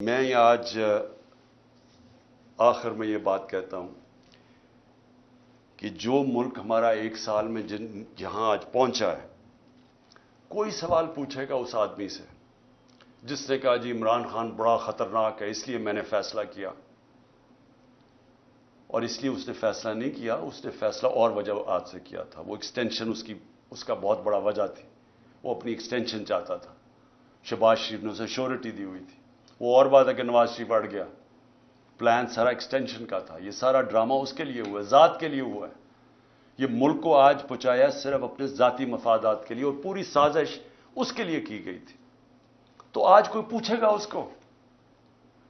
میں آج آخر میں یہ بات کہتا ہوں کہ جو ملک ہمارا ایک سال میں جہاں آج پہنچا ہے، کوئی سوال پوچھے گا اس آدمی سے جس نے کہا جی عمران خان بڑا خطرناک ہے اس لیے میں نے فیصلہ کیا، اور اس لیے اس نے فیصلہ نہیں کیا، اس نے فیصلہ اور وجوہات سے کیا تھا۔ وہ ایکسٹینشن اس کا بہت بڑا وجہ تھی، وہ اپنی ایکسٹینشن چاہتا تھا۔ شہباز شریف نے اسے شیورٹی دی ہوئی تھی، وہ اور بات ہے کہ نواز شریف اڑ گیا، پلان سارا ایکسٹینشن کا تھا۔ یہ سارا ڈرامہ اس کے لیے ہوا ہے، ذات کے لیے ہوا ہے۔ یہ ملک کو آج پہنچایا صرف اپنے ذاتی مفادات کے لیے، اور پوری سازش اس کے لیے کی گئی تھی۔ تو آج کوئی پوچھے گا اس کو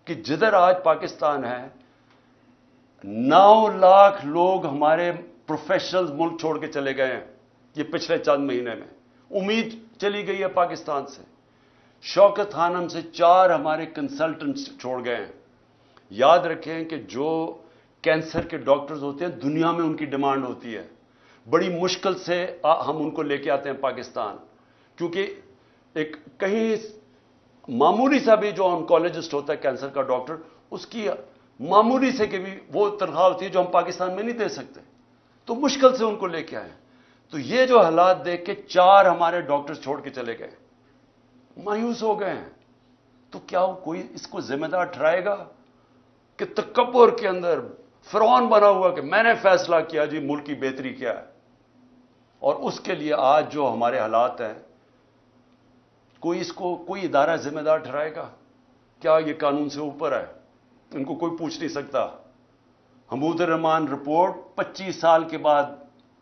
کہ جدھر آج پاکستان ہے 9 لاکھ لوگ ہمارے پروفیشنلز ملک چھوڑ کے چلے گئے ہیں یہ پچھلے چند مہینے میں، امید چلی گئی ہے پاکستان سے۔ شوکت خانم سے 4 ہمارے کنسلٹنٹس چھوڑ گئے ہیں۔ یاد رکھیں کہ جو کینسر کے ڈاکٹرز ہوتے ہیں دنیا میں ان کی ڈیمانڈ ہوتی ہے، بڑی مشکل سے ہم ان کو لے کے آتے ہیں پاکستان، کیونکہ ایک کہیں معمولی سا بھی جو آنکولوجسٹ ہوتا ہے کینسر کا ڈاکٹر، اس کی معمولی سے کہ بھی وہ تنخواہ ہوتی ہے جو ہم پاکستان میں نہیں دے سکتے، تو مشکل سے ان کو لے کے آئے۔ تو یہ جو حالات دیکھ کے 4 ہمارے ڈاکٹرز چھوڑ کے چلے گئے، مایوس ہو گئے ہیں۔ تو کیا کوئی اس کو ذمہ دار ٹھہرائے گا کہ تکبر کے اندر فرعون بنا ہوا کہ میں نے فیصلہ کیا جی ملک کی بہتری کیا ہے؟ اور اس کے لیے آج جو ہمارے حالات ہیں، کوئی ادارہ ذمہ دار ٹھہرائے گا؟ کیا یہ قانون سے اوپر ہے؟ ان کو کوئی پوچھ نہیں سکتا۔ حمود الرحمان رپورٹ 25 سال کے بعد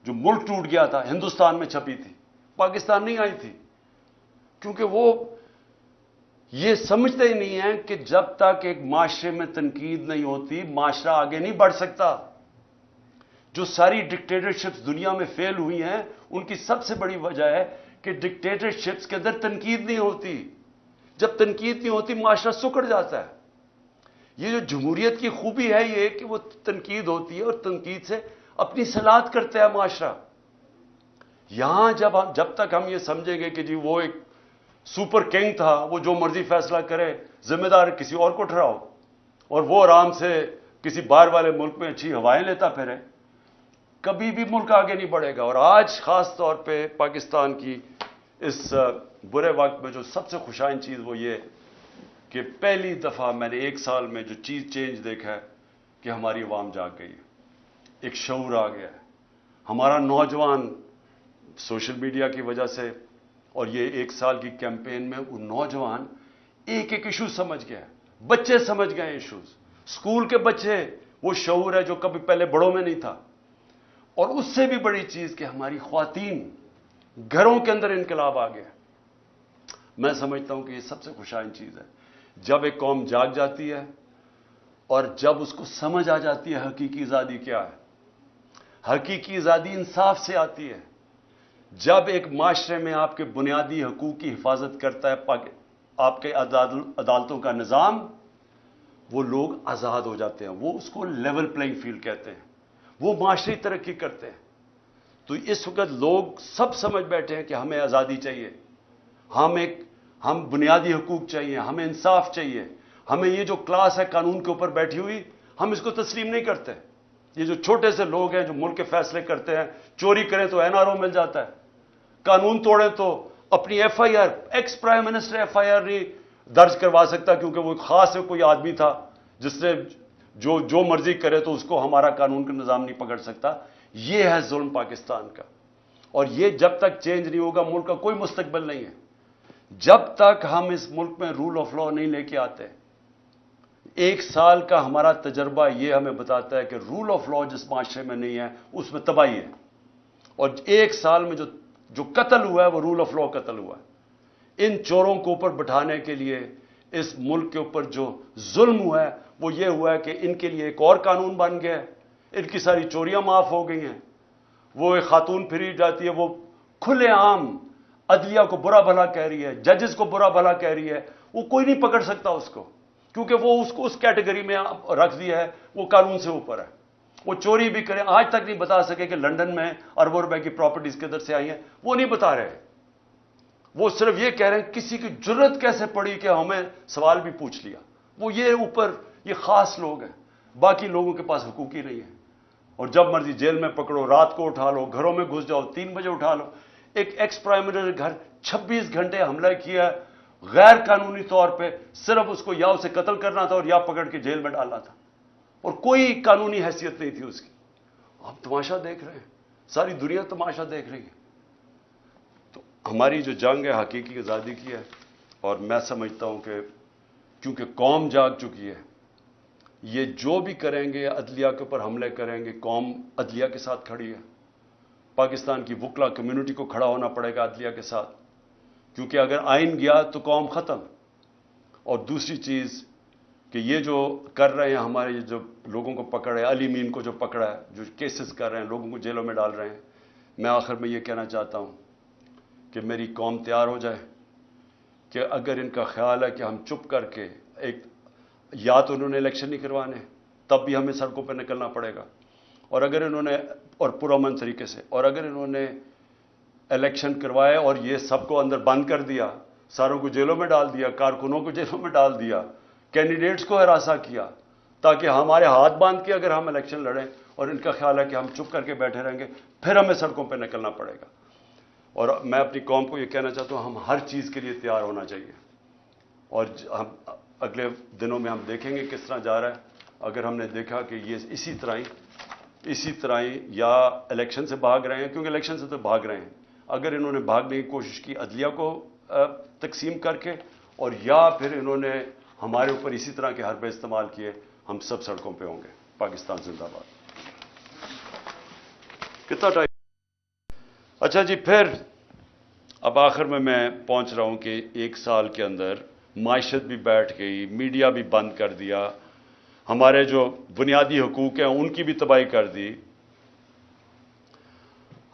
جو ملک ٹوٹ گیا تھا ہندوستان میں چھپی تھی، پاکستان نہیں آئی تھی، کیونکہ وہ یہ سمجھتے ہی نہیں ہیں کہ جب تک ایک معاشرے میں تنقید نہیں ہوتی معاشرہ آگے نہیں بڑھ سکتا۔ جو ساری ڈکٹیٹرشپس دنیا میں فیل ہوئی ہیں ان کی سب سے بڑی وجہ ہے کہ ڈکٹیٹرشپس کے اندر تنقید نہیں ہوتی۔ جب تنقید نہیں ہوتی معاشرہ سکڑ جاتا ہے۔ یہ جو جمہوریت کی خوبی ہے یہ کہ وہ تنقید ہوتی ہے اور تنقید سے اپنی صلاحیت کرتا ہے معاشرہ۔ یہاں جب تک ہم یہ سمجھیں گے کہ جی وہ ایک سپر کنگ تھا، وہ جو مرضی فیصلہ کرے، ذمہ دار کسی اور کو ٹھہراؤ، اور وہ آرام سے کسی باہر والے ملک میں اچھی ہوائیں لیتا پھرے، کبھی بھی ملک آگے نہیں بڑھے گا۔ اور آج خاص طور پہ پاکستان کی اس برے وقت میں جو سب سے خوشائن چیز وہ یہ کہ پہلی دفعہ میں نے 1 سال میں جو چیز چینج دیکھا ہے کہ ہماری عوام جاگ گئی ہے، ایک شعور آ گیا ہے۔ ہمارا نوجوان سوشل میڈیا کی وجہ سے اور یہ 1 سال کی کیمپین میں وہ نوجوان ایک ایشو سمجھ گیا، بچے سمجھ گئے ایشوز، اسکول کے بچے، وہ شعور ہے جو کبھی پہلے بڑوں میں نہیں تھا۔ اور اس سے بھی بڑی چیز کہ ہماری خواتین گھروں کے اندر انقلاب آ گیا۔ میں سمجھتا ہوں کہ یہ سب سے خوشائن چیز ہے جب ایک قوم جاگ جاتی ہے اور جب اس کو سمجھ آ جاتی ہے حقیقی آزادی کیا ہے۔ حقیقی آزادی انصاف سے آتی ہے۔ جب ایک معاشرے میں آپ کے بنیادی حقوق کی حفاظت کرتا ہے آپ کے عدالتوں کا نظام، وہ لوگ آزاد ہو جاتے ہیں، وہ اس کو لیول پلینگ فیلڈ کہتے ہیں، وہ معاشرتی ترقی کرتے ہیں۔ تو اس وقت لوگ سب سمجھ بیٹھے ہیں کہ ہمیں آزادی چاہیے، ہم بنیادی حقوق چاہیے، ہمیں انصاف چاہیے، ہمیں یہ جو کلاس ہے قانون کے اوپر بیٹھی ہوئی ہم اس کو تسلیم نہیں کرتے۔ یہ جو چھوٹے سے لوگ ہیں جو ملک کے فیصلے کرتے ہیں، چوری کریں تو NRO مل جاتا ہے، قانون توڑیں تو اپنی FIR، ex prime minister FIR نہیں درج کروا سکتا کیونکہ وہ خاص کوئی آدمی تھا جس نے جو مرضی کرے تو اس کو ہمارا قانون کا نظام نہیں پکڑ سکتا۔ یہ ہے ظلم پاکستان کا، اور یہ جب تک چینج نہیں ہوگا ملک کا کوئی مستقبل نہیں ہے۔ جب تک ہم اس ملک میں رول آف لا نہیں لے کے آتے، 1 سال کا ہمارا تجربہ یہ ہمیں بتاتا ہے کہ رول آف لا جس معاشرے میں نہیں ہے اس میں تباہی ہے۔ اور 1 سال میں جو قتل ہوا ہے وہ رول آف لا قتل ہوا ہے۔ ان چوروں کو اوپر بٹھانے کے لیے اس ملک کے اوپر جو ظلم ہوا ہے وہ یہ ہوا ہے کہ ان کے لیے ایک اور قانون بن گیا ہے، ان کی ساری چوریاں معاف ہو گئی ہیں۔ وہ ایک خاتون پھری جاتی ہے، وہ کھلے عام عدلیہ کو برا بھلا کہہ رہی ہے، ججز کو برا بھلا کہہ رہی ہے، وہ کوئی نہیں پکڑ سکتا اس کو، کیونکہ وہ اس کو اس کیٹیگری میں رکھ دیا ہے، وہ قانون سے اوپر ہے۔ وہ چوری بھی کریں، آج تک نہیں بتا سکے کہ لندن میں اربوں روپے کی پراپرٹیز کدھر سے آئی ہیں، وہ نہیں بتا رہے۔ وہ صرف یہ کہہ رہے ہیں کسی کی جرت کیسے پڑی کہ ہمیں سوال بھی پوچھ لیا۔ وہ یہ اوپر یہ خاص لوگ ہیں، باقی لوگوں کے پاس حقوق ہی نہیں ہے، اور جب مرضی جیل میں پکڑو، رات کو اٹھا لو، گھروں میں گھس جاؤ، 3 بجے اٹھا لو۔ ایک ایکس پرائم منسٹر گھر 26 گھنٹے حملہ کیا غیر قانونی طور پہ، صرف اس کو یا اسے قتل کرنا تھا اور یا پکڑ کے جیل میں ڈالنا تھا، اور کوئی قانونی حیثیت نہیں تھی اس کی۔ آپ تماشا دیکھ رہے ہیں، ساری دنیا تماشا دیکھ رہی ہے۔ تو ہماری جو جنگ ہے حقیقی آزادی کی ہے، اور میں سمجھتا ہوں کہ کیونکہ قوم جاگ چکی ہے، یہ جو بھی کریں گے، عدلیہ کے اوپر حملے کریں گے، قوم عدلیہ کے ساتھ کھڑی ہے۔ پاکستان کی وکلا کمیونٹی کو کھڑا ہونا پڑے گا عدلیہ کے ساتھ، کیونکہ اگر آئین گیا تو قوم ختم۔ اور دوسری چیز کہ یہ جو کر رہے ہیں ہمارے جو لوگوں کو پکڑے، علی مین کو جو پکڑا ہے، جو کیسز کر رہے ہیں، لوگوں کو جیلوں میں ڈال رہے ہیں، میں آخر میں یہ کہنا چاہتا ہوں کہ میری قوم تیار ہو جائے کہ اگر ان کا خیال ہے کہ ہم چپ کر کے یا تو انہوں نے الیکشن نہیں کروانے، تب بھی ہمیں سڑکوں پہ نکلنا پڑے گا، اور اگر انہوں نے اور پرامن طریقے سے، اور اگر انہوں نے الیکشن کروائے اور یہ سب کو اندر بند کر دیا، ساروں کو جیلوں میں ڈال دیا، کارکنوں کو جیلوں میں ڈال دیا، کینڈیڈیٹس کو ہراساں کیا، تاکہ ہمارے ہاتھ باندھ کے اگر ہم الیکشن لڑیں، اور ان کا خیال ہے کہ ہم چپ کر کے بیٹھے رہیں گے، پھر ہمیں سڑکوں پہ نکلنا پڑے گا۔ اور میں اپنی قوم کو یہ کہنا چاہتا ہوں، ہم ہر چیز کے لیے تیار ہونا چاہیے، اور ہم اگلے دنوں میں ہم دیکھیں گے کس طرح جا رہا ہے۔ اگر ہم نے دیکھا کہ یہ اسی طرح ہی یا الیکشن سے بھاگ رہے ہیں، کیونکہ الیکشن سے تو بھاگ رہے ہیں، اگر انہوں نے بھاگنے کی کوشش کی عدلیہ کو تقسیم کر کے، اور یا پھر انہوں نے ہمارے اوپر اسی طرح کے حربے استعمال کیے، ہم سب سڑکوں پہ ہوں گے۔ پاکستان زندہ باد۔ کتنا ٹائم؟ اچھا جی، پھر اب آخر میں پہنچ رہا ہوں کہ 1 سال کے اندر معیشت بھی بیٹھ گئی، میڈیا بھی بند کر دیا، ہمارے جو بنیادی حقوق ہیں ان کی بھی تباہی کر دی،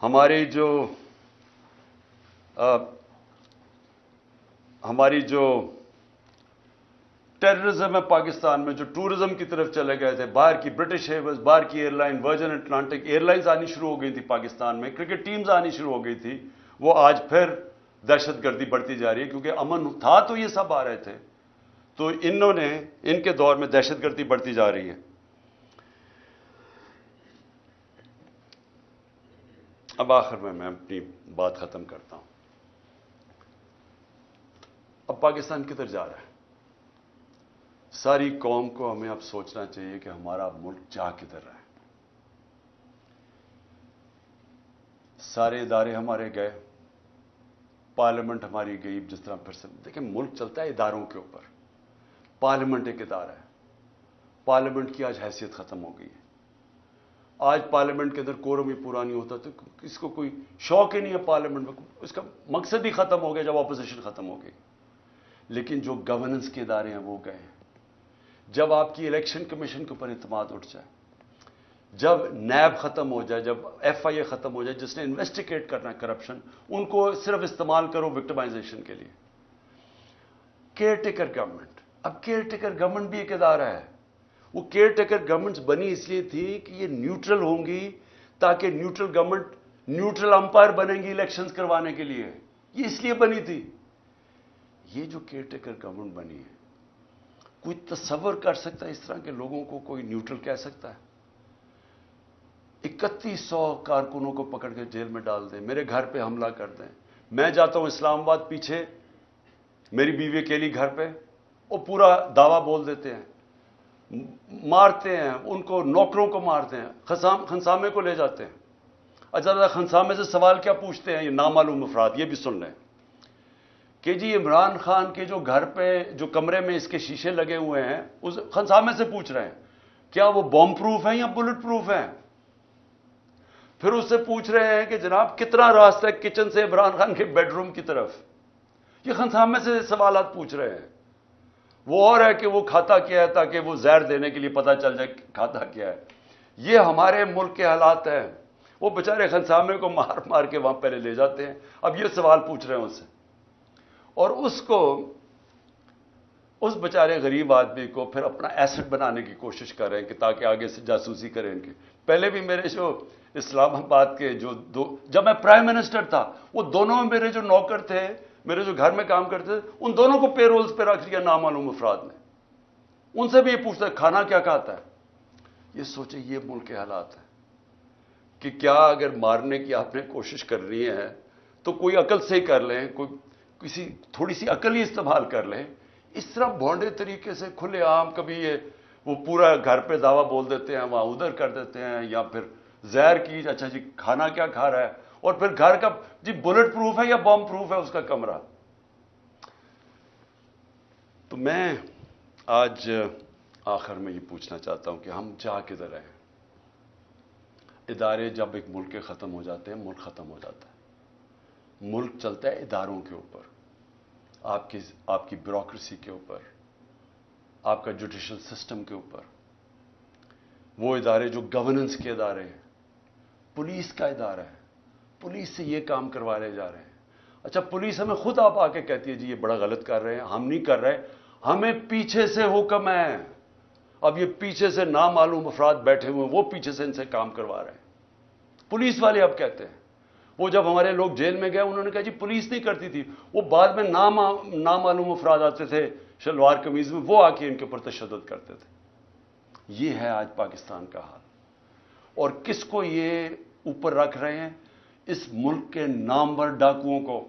ہماری جو ٹیررزم ہے پاکستان میں، جو ٹورزم کی طرف چلے گئے تھے، باہر کی برٹش ایئرویز، باہر کی airline, Virgin Atlantic airlines آنی شروع ہو گئی تھی پاکستان میں، کرکٹ ٹیمز آنی شروع ہو گئی تھی، وہ آج پھر دہشت گردی بڑھتی جا رہی ہے، کیونکہ امن تھا تو یہ سب آ رہے تھے، تو ان کے دور میں دہشت گردی بڑھتی جا رہی ہے۔ اب آخر میں اپنی بات ختم کرتا ہوں۔ اب پاکستان کدھر جا رہا ہے؟ ساری قوم کو ہمیں اب سوچنا چاہیے کہ ہمارا ملک جا کدھر رہا ہے۔ سارے ادارے ہمارے گئے، پارلیمنٹ ہماری گئی، جس طرح پھر سے دیکھیں ملک چلتا ہے اداروں کے اوپر، پارلیمنٹ ایک ادارہ ہے، پارلیمنٹ کی آج حیثیت ختم ہو گئی ہے، آج پارلیمنٹ کے اندر کورم ہی پورا نہیں ہوتا، تو اس کو کوئی شوق ہی نہیں ہے پارلیمنٹ میں، اس کا مقصد ہی ختم ہو گیا جب اپوزیشن ختم ہو گئی۔ لیکن جو گورننس کے ادارے ہیں وہ گئے ہیں۔ جب آپ کی الیکشن کمیشن کے اوپر اعتماد اٹھ جائے، جب نیب ختم ہو جائے، جب ایف آئی اے ختم ہو جائے جس نے انویسٹیگیٹ کرنا ہے کرپشن، ان کو صرف استعمال کرو وکٹمائزیشن کے لیے۔ کیئر ٹیکر گورنمنٹ، اب کیئر ٹیکر گورنمنٹ بھی ایک ادارہ ہے، وہ کیئر ٹیکر گورنمنٹس بنی اس لیے تھی کہ یہ نیوٹرل ہوں گی، تاکہ نیوٹرل گورنمنٹ نیوٹرل امپائر بنیں گی الیکشنز کروانے کے لیے، یہ اس لیے بنی تھی۔ یہ جو کیئر ٹیکر گورنمنٹ بنی ہے، کوئی تصور کر سکتا ہے اس طرح کے لوگوں کو کوئی نیوٹرل کہہ سکتا ہے؟ 3100 کارکنوں کو پکڑ کے جیل میں ڈال دیں، میرے گھر پہ حملہ کر دیں، میں جاتا ہوں اسلام آباد، پیچھے میری بیوی اکیلی گھر پہ، وہ پورا دعویٰ بول دیتے ہیں، مارتے ہیں ان کو، نوکروں کو مارتے ہیں، خنسامے کو لے جاتے ہیں۔ اچھا، خنسامے سے سوال کیا پوچھتے ہیں یہ نامعلوم افراد؟ یہ بھی سن لیں کہ جی عمران خان کے جو گھر پہ جو کمرے میں اس کے شیشے لگے ہوئے ہیں، اس خنسامے سے پوچھ رہے ہیں کیا وہ بم پروف ہیں یا بلٹ پروف ہیں؟ پھر اس سے پوچھ رہے ہیں کہ جناب کتنا راستہ ہے کچن سے عمران خان کے بیڈ روم کی طرف؟ یہ خنسامے سے سوالات پوچھ رہے ہیں۔ وہ اور ہے کہ وہ کھاتا کیا ہے، تاکہ وہ زہر دینے کے لیے پتہ چل جائے کھاتا کیا ہے۔ یہ ہمارے ملک کے حالات ہیں، وہ بیچارے خنسامے کو مار مار کے وہاں پہلے لے جاتے ہیں، اب یہ سوال پوچھ رہے ہیں اس سے، اور اس بیچارے غریب آدمی کو پھر اپنا ایسٹ بنانے کی کوشش کر رہے ہیں کہ تاکہ آگے سے جاسوسی کریں ان کی۔ پہلے بھی میرے جو اسلام آباد کے جب میں پرائم منسٹر تھا، وہ دونوں میرے جو نوکر تھے، میرے جو گھر میں کام کرتے تھے، ان دونوں کو پے رولز پہ رکھ لیا نامعلوم افراد نے۔ ان سے بھی یہ پوچھتا ہے کھانا کیا کھاتا ہے. یہ سوچیں یہ ملک کے حالات ہیں کہ کیا اگر مارنے کی آپ نے کوشش کرنی ہے تو کوئی عقل سے ہی کر لیں, کسی تھوڑی سی عقل ہی استعمال کر لیں. اس طرح بھونڈے طریقے سے کھلے عام کبھی یہ وہ پورا گھر پہ دعویٰ بول دیتے ہیں, وہاں ادھر کر دیتے ہیں, یا پھر زہر کی اچھا جی کھانا کیا کھا رہا ہے, اور پھر گھر کا جی بلٹ پروف ہے یا بم پروف ہے اس کا کمرہ. تو میں آج آخر میں یہ پوچھنا چاہتا ہوں کہ ہم جا کدھر رہے ہیں. ادارے جب ایک ملک کے ختم ہو جاتے ہیں ملک ختم ہو جاتا ہے. ملک چلتا ہے اداروں کے اوپر, آپ کی بیوروکریسی کے اوپر, آپ کا جوڈیشل سسٹم کے اوپر. وہ ادارے جو گورننس کے ادارے ہیں, پولیس کا ادارہ ہے, پولیس سے یہ کام کروانے جا رہے ہیں. اچھا پولیس ہمیں خود آپ آ کے کہتی ہے جی یہ بڑا غلط کر رہے ہیں, ہم نہیں کر رہے, ہمیں پیچھے سے حکم ہے. اب یہ پیچھے سے نامعلوم افراد بیٹھے ہوئے ہیں, وہ پیچھے سے ان سے کام کروا رہے ہیں. پولیس والے اب کہتے ہیں, وہ جب ہمارے لوگ جیل میں گئے انہوں نے کہا جی پولیس نہیں کرتی تھی, وہ بعد میں نامعلوم افراد آتے تھے شلوار قمیض میں, وہ آ کے ان کے اوپر تشدد کرتے تھے. یہ ہے آج پاکستان کا حال. اور کس کو یہ اوپر رکھ رہے ہیں؟ اس ملک کے نامور ڈاکوؤں کو,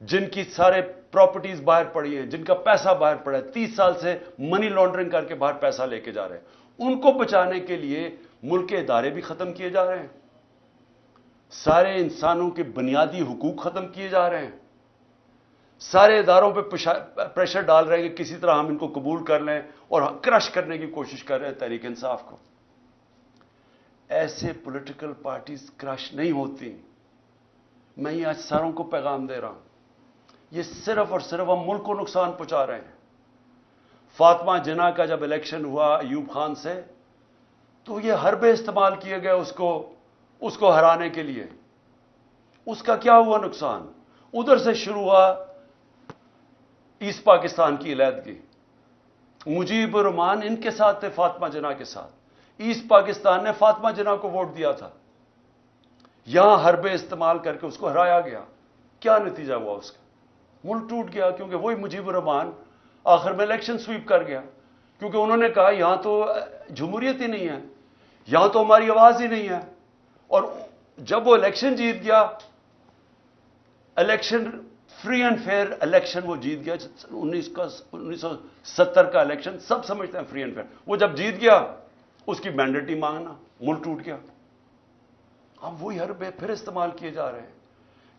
جن کی سارے پراپرٹیز باہر پڑی ہیں, جن کا پیسہ باہر پڑا ہے, 30 سال سے منی لانڈرنگ کر کے باہر پیسہ لے کے جا رہے ہیں. ان کو بچانے کے لیے ملک کے ادارے بھی ختم کیے جا رہے ہیں, سارے انسانوں کے بنیادی حقوق ختم کیے جا رہے ہیں, سارے اداروں پہ پریشر ڈال رہے ہیں کہ کسی طرح ہم ان کو قبول کر لیں, اور کرش کرنے کی کوشش کر رہے ہیں تحریک انصاف کو. ایسے پولیٹیکل پارٹیز کرش نہیں ہوتی. میں یہ آج ساروں کو پیغام دے رہا ہوں, یہ صرف اور صرف ہم ملک کو نقصان پہنچا رہے ہیں. فاطمہ جناح کا جب الیکشن ہوا ایوب خان سے, تو یہ حربے استعمال کیے گئے اس کو ہرانے کے لیے. اس کا کیا ہوا نقصان؟ ادھر سے شروع ہوا ایسٹ پاکستان کی علیحدگی. مجیب الرحمان ان کے ساتھ تھے, فاطمہ جناح کے ساتھ. ایسٹ پاکستان نے فاطمہ جناح کو ووٹ دیا تھا, یہاں حربے استعمال کر کے اس کو ہرایا گیا. کیا نتیجہ ہوا اس کا؟ ملک ٹوٹ گیا, کیونکہ وہی مجیب الرحمان آخر میں الیکشن سویپ کر گیا, کیونکہ انہوں نے کہا یہاں تو جمہوریت ہی نہیں ہے, یہاں تو ہماری آواز ہی نہیں ہے. اور جب وہ الیکشن جیت گیا, election free and fair election وہ جیت گیا, 1970 کا الیکشن سب سمجھتے ہیں فری اینڈ فیئر. وہ جب جیت گیا اس کی مینڈیٹ ہی مانگنا, ملک ٹوٹ گیا. اب وہی حربے پھر استعمال کیے جا رہے ہیں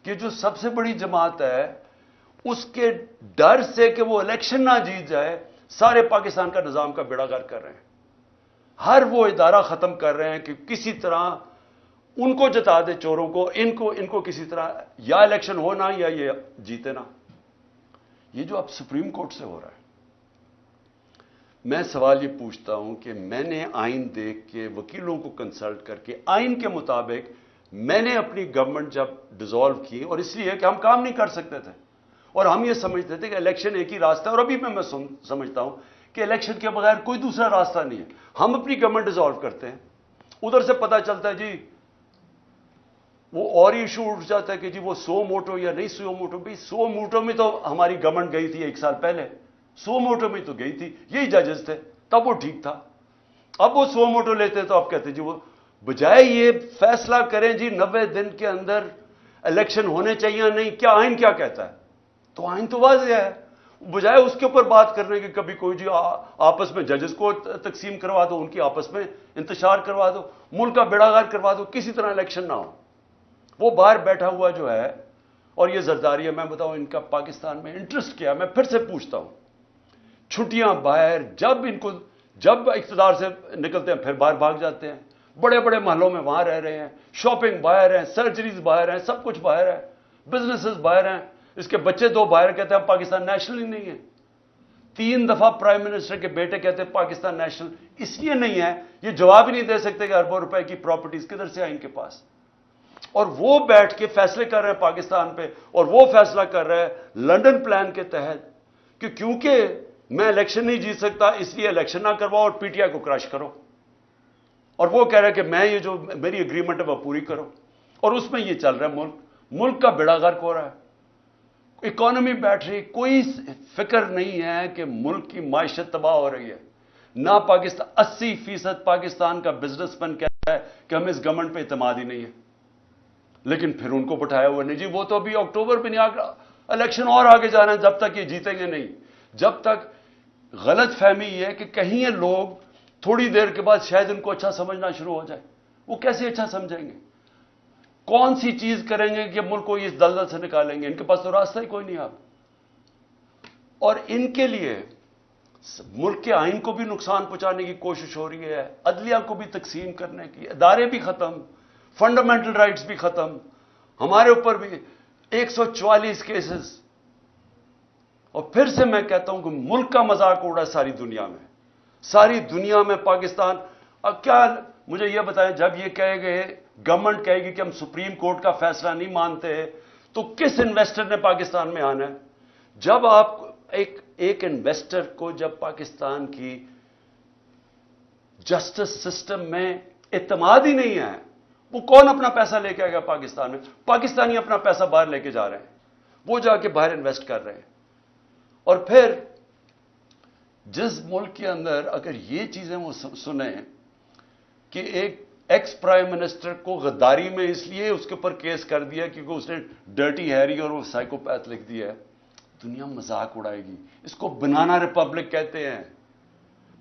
کہ جو سب سے بڑی جماعت ہے اس کے ڈر سے کہ وہ الیکشن نہ جیت جائے, سارے پاکستان کا نظام کا بیڑا غرق کر رہے ہیں. ہر وہ ادارہ ختم کر رہے ہیں کہ کسی طرح ان کو جتا دے, چوروں کو, ان کو کسی طرح یا الیکشن ہونا یا یہ جیتے نا. یہ جو اب سپریم کورٹ سے ہو رہا ہے, میں سوال یہ پوچھتا ہوں کہ میں نے آئین دیکھ کے, وکیلوں کو کنسلٹ کر کے, آئین کے مطابق میں نے اپنی گورنمنٹ جب ڈیزالو کی, اور اس لیے کہ ہم کام نہیں کر سکتے تھے, اور ہم یہ سمجھتے تھے کہ الیکشن ایک ہی راستہ ہے, اور ابھی میں سمجھتا ہوں کہ الیکشن کے بغیر کوئی دوسرا راستہ نہیں ہے. ہم اپنی گورنمنٹ ڈیزالو کرتے ہیں, ادھر سے پتہ چلتا ہے جی وہ اور ہی ایشو اٹھ جاتا ہے کہ جی وہ 100 موٹو یا نہیں 100 موٹو. بھی 100 موٹو میں تو ہماری گورنمنٹ گئی تھی 1 سال پہلے, 100 موٹو میں تو گئی تھی, یہی ججز تھے, تب وہ ٹھیک تھا. اب وہ 100 موٹو لیتے تو آپ کہتے جی وہ بجائے یہ فیصلہ کریں جی 90 دن کے اندر الیکشن ہونے چاہیے نہیں, کیا آئین کیا کہتا ہے؟ تو آئین تو واضح ہے. بجائے اس کے اوپر بات کرنے کہ کبھی کوئی جی آپس میں ججز کو تقسیم کروا دو, ان کی آپس میں انتشار کروا دو, ملک کا بیڑا غرق کروا دو, کسی طرح الیکشن نہ ہو. وہ باہر بیٹھا ہوا جو ہے, اور یہ زرداری ہے, میں بتاؤں ان کا پاکستان میں انٹرسٹ کیا ہے. میں پھر سے پوچھتا ہوں, چھٹیاں باہر, جب اقتدار سے نکلتے ہیں پھر باہر بھاگ جاتے ہیں, بڑے بڑے محلوں میں وہاں رہ رہے ہیں, شاپنگ باہر ہیں, سرجریز باہر ہیں, سب کچھ باہر ہے, بزنسز باہر ہیں, اس کے بچے 2 باہر کہتے ہیں پاکستان نیشنل ہی نہیں ہے. 3 دفعہ پرائم منسٹر کے بیٹے کہتے ہیں پاکستان نیشنل اس لیے نہیں ہے, یہ جواب ہی نہیں دے سکتے کہ اربوں روپے کی پراپرٹیز کدھر سے آئیں ان کے پاس. اور وہ بیٹھ کے فیصلے کر رہے ہیں پاکستان پہ, اور وہ فیصلہ کر رہے ہیں لنڈن پلان کے تحت کہ کیونکہ میں الیکشن نہیں جیت سکتا اس لیے الیکشن نہ کرواؤ اور پی ٹی آئی کو کرش کرو. اور وہ کہہ رہے ہیں کہ میں یہ جو میری اگریمنٹ ہے وہ پوری کرو, اور اس میں یہ چل رہا ہے. ملک کا بیڑا غرق ہو رہا ہے. اکانومی بیٹھ رہی, کوئی فکر نہیں ہے کہ ملک کی معیشت تباہ ہو رہی ہے. نہ پاکستان, 80% پاکستان کا بزنس مین کہتا ہے کہ ہمیں اس گورنمنٹ پہ اعتماد ہی نہیں ہے. لیکن پھر ان کو بٹھایا ہوا نہیں جی, وہ تو ابھی اکتوبر پہ نہیں, آگے الیکشن اور آگے جانا ہے, جب تک یہ جیتیں گے نہیں. جب تک غلط فہمی یہ ہے کہ کہیں یہ لوگ تھوڑی دیر کے بعد شاید ان کو اچھا سمجھنا شروع ہو جائے. وہ کیسے اچھا سمجھیں گے؟ کون سی چیز کریں گے کہ ملک کو اس دلدل سے نکالیں گے؟ ان کے پاس تو راستہ ہی کوئی نہیں. آپ اور ان کے لیے ملک کے آئین کو بھی نقصان پہنچانے کی کوشش ہو رہی ہے, عدلیہ کو بھی تقسیم کرنے کی, ادارے بھی ختم, فنڈامنٹل رائٹس بھی ختم, ہمارے اوپر بھی 144 کیسز. اور پھر سے میں کہتا ہوں کہ ملک کا مذاق اڑا ساری دنیا میں. ساری دنیا میں پاکستان, اب کیا مجھے یہ بتائیں, جب یہ کہے گئے, گورنمنٹ کہے گی کہ ہم سپریم کورٹ کا فیصلہ نہیں مانتے, تو کس انویسٹر نے پاکستان میں آنا ہے؟ جب آپ ایک انویسٹر کو جب پاکستان کی جسٹس سسٹم میں اعتماد ہی نہیں ہے, وہ کون اپنا پیسہ لے کے آئے گا پاکستان میں؟ پاکستانی اپنا پیسہ باہر لے کے جا رہے ہیں, وہ جا کے باہر انویسٹ کر رہے ہیں. اور پھر جس ملک کے اندر اگر یہ چیزیں وہ سنیں کہ ایک ایکس پرائم منسٹر کو غداری میں اس لیے اس کے اوپر کیس کر دیا کیونکہ اس نے ڈرٹی ہیری اور وہ سائیکوپیتھ لکھ دیا ہے, دنیا مذاق اڑائے گی. اس کو بنانا ریپبلک کہتے ہیں.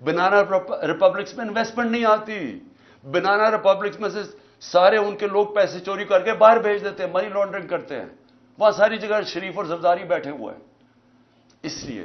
بنانا ریپبلکس میں انویسٹمنٹ نہیں آتی. بنانا ریپبلکس میں سے سارے ان کے لوگ پیسے چوری کر کے باہر بھیج دیتے ہیں, منی لانڈرنگ کرتے ہیں. وہاں ساری جگہ شریف اور زرداری بیٹھے ہوئے ہیں. اس لیے